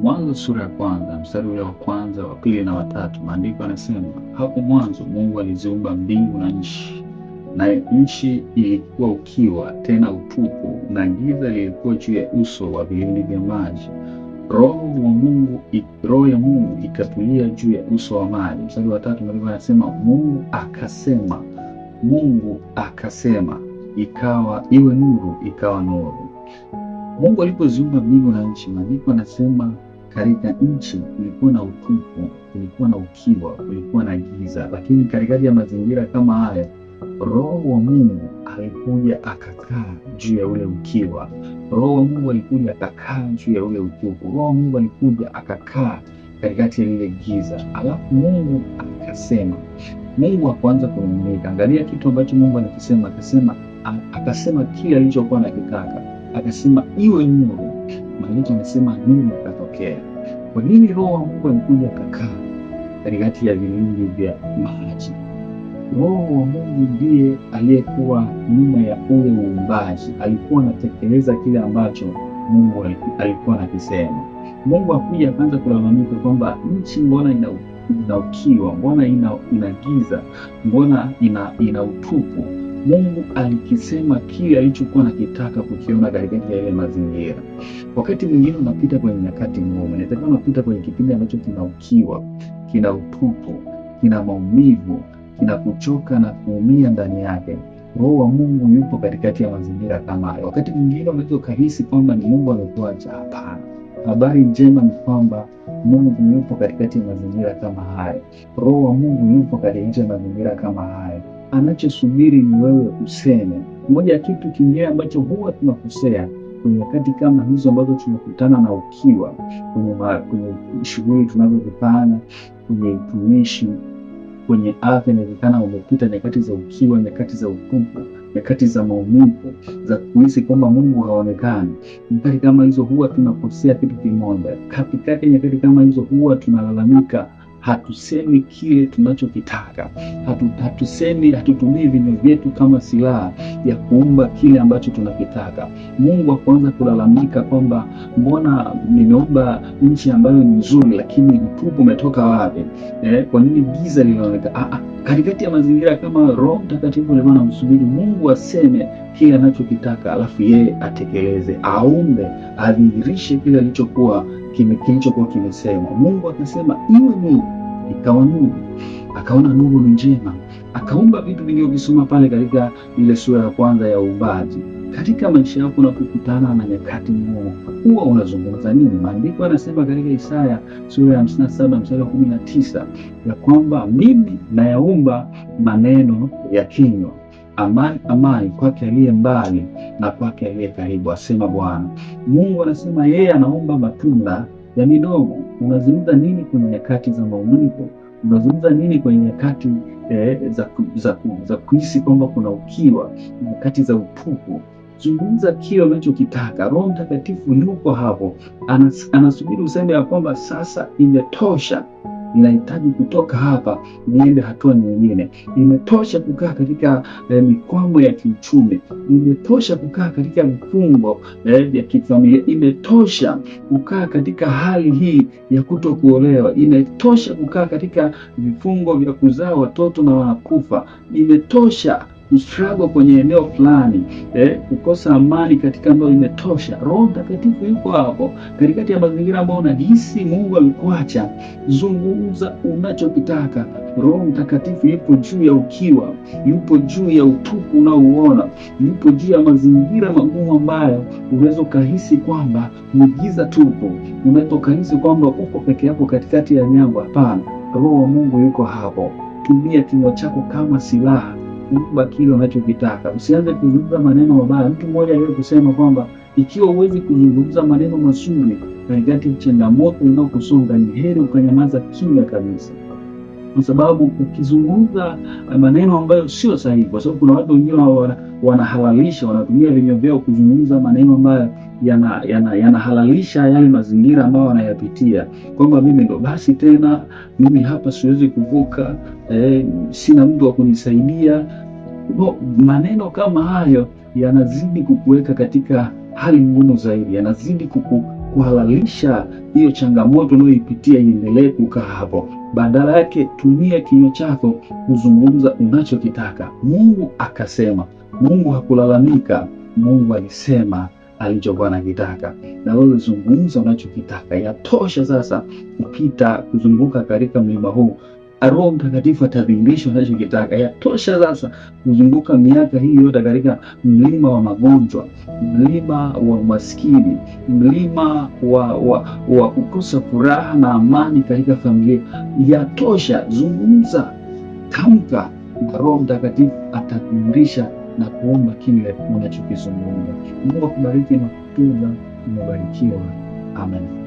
Mwanzo sura ya kwanza mstari ule wa kwanza, wa pili na watatu, maandiko yanasema hapo mwanzo Mungu aliziumba mbingu na nchi, nayo nchi ilikuwa ukiwa tena utupu, na giza lilikuwa juu ya uso wa vilindi vya maji. Roho ya Mungu ikatulia juu ya uso wa maji. Mstari wa tatu maandiko yanasema Mungu akasema ikawa iwe nuru, ikawa nuru. Mungu alipoziumba mbingu na nchi, maandiko yanasema katika nchi kulikuwa na utupu, kulikuwa na ukiwa, kulikuwa na giza. Lakini katikati ya mazingira kama haya, Roho wa Mungu alikuja akakaa juu ya ule ukiwa. Roho wa Mungu alikuja akakaa juu ya ule utupu. Roho wa Mungu alikuja akakaa katikati ya lile giza. Alafu Mungu akasema. Mungu hakuanza kunung'unika. Angalia kitu ambacho Mungu anakisema. Akasema kile alichokuwa anakitaka. Akasema iwe nuru. Maandiko yanasema nuru ikatokea. Kwa nini Roho wa Mungu alikuja akakaa katikati ya vilindi vya maji? Roho wa Mungu ndiye aliyekuwa nyuma ya ule uumbaji. Alikuwa anatekeleza kile ambacho Mungu alikuwa anakisema. Mungu hakuja akaanza kulalamika kwamba nchi mbona ina ukiwa, mbona ina giza, mbona ina utupu. Mungu alikisema kile alichokuwa anakitaka kukiona katikati ya ile mazingira. Wakati mwingine unapita kwenye nyakati ngumu, inawezekana unapita kwenye kipindi ambacho kina ukiwa, kina utupu, kina maumivu, kina kuchoka na kuumia ndani yake. Roho wa Mungu yupo katikati ya mazingira kama hayo. Wakati mwingine unaweza ukahisi kwamba ni Mungu amekuacha. Hapana. Habari njema ni kwamba Mungu yupo katikati ya mazingira kama haya. Roho wa Mungu yupo katikati ya mazingira kama haya. Anachosubiri ni wewe useme. Moja ya kitu kingine ambacho huwa tunakosea kwenye nyakati kama hizo ambazo tunakutana na ukiwa, kwenye shughuli tunazozifanya, kwenye utumishi, kwenye afya, inawezekana umepita nyakati za ukiwa, nyakati za utupu, nyakati za maumivu, za kuhisi kwamba Mungu haonekani. Nyakati kama hizo huwa tunakosea kitu kimoja. Katikati nyakati kama hizo huwa tunalalamika, hatusemi kile tunachokitaka. Hatutumii vinywa vyetu kama silaha ya kuumba kile ambacho tunakitaka. Mungu hakuanza kulalamika kwamba mbona nimeumba nchi ambayo ni nzuri, lakini utupu umetoka wapi? Kwa nini giza linaonekana? Katikati ya mazingira kama, Roho Mtakatifu alikuwa anamsubiri Mungu aseme kile anachokitaka, alafu yeye atekeleze, aumbe, adhihirishe kile kilichokuwa kimesema. Mungu akasema iwe nuru, ikawa nuru. Akaona nuru ni njema, akaumba vitu vilivyovisoma pale katika ile sura ya kwanza ya uumbaji. Katika maisha yako unapokutana na nyakati ngumu, huwa unazungumza nini? Maandiko yanasema katika Isaya sura ya 57 mstari wa 19 ya kwamba mimi nayaumba maneno ya kinywa, amani amani kwake aliye mbali na kwake aliye karibu, asema Bwana. Mungu anasema yeye anaumba matunda ya midomo. Unazungumza nini kwenye nyakati za maumivu? Unazungumza nini kwenye nyakati za kuhisi kwamba kuna ukiwa, nyakati za utupu? Zungumza kile unachokitaka. Roho Mtakatifu yuko hapo, anasubiri useme ya kwamba sasa imetosha, ninahitaji kutoka hapa niende hatua nyingine. Imetosha kukaa katika mikwamo ya kiuchumi. Imetosha kukaa katika vifungo vya kifamilia. Imetosha kukaa katika hali hii ya kutokuolewa. Imetosha kukaa katika vifungo vya kuzaa watoto na wanakufa. Imetosha kustruggle kwenye eneo fulani, kukosa amani katika ndoa. Imetosha. Roho Mtakatifu yuko hapo katikati ya mazingira ambayo unahisi Mungu amekuacha. Zungumza unachokitaka. Roho Mtakatifu yupo juu ya ukiwa, yupo juu ya utupu unaouona, yupo juu ya mazingira magumu ambayo unaweza ukahisi kwamba ni giza tupu, unaweza ukahisi kwamba uko peke yako katikati ya jangwa. Hapana, Roho wa Mungu yuko hapo. Tumia kinywa chako kama silaha kuumba kile unachokitaka. Usianze kuzungumza maneno mabaya. Mtu mmoja aliwahi kusema kwamba ikiwa huwezi kuzungumza maneno mazuri katikati ya changamoto inayokusonga, ni heri ukanyamaza kimya kabisa, kwa sababu ukizungumza maneno ambayo sio sahihi, kwa sababu kuna watu wengine wanahalalisha, wanatumia vinywa vyao kuzungumza maneno ambayo yanahalalisha yale mazingira ambayo wanayapitia, kwamba mimi ndo basi tena, mimi hapa siwezi kuvuka, sina mtu wa kunisaidia. Maneno kama hayo yanazidi kukuweka katika hali ngumu zaidi, yanazidi kuhalalisha hiyo changamoto unayoipitia iendelee kukaa hapo. Badala yake tumia kinywa chako kuzungumza unachokitaka. Mungu akasema. Mungu hakulalamika. Mungu alisema alichokuwa anakitaka, na wewe zungumza unachokitaka. Yatosha sasa kupita kuzunguka katika mlima huu. Roho Mtakatifu atadhihirisha unachokitaka. Yatosha sasa kuzunguka miaka hii yote katika mlima wa magonjwa, mlima wa umaskini, mlima wa kukosa furaha na amani katika familia. Yatosha, zungumza, tamka, na Roho Mtakatifu atadhihirisha na kuomba kile unachokizungumza. Mungu akubariki na kutunza. Umebarikiwa. Amen.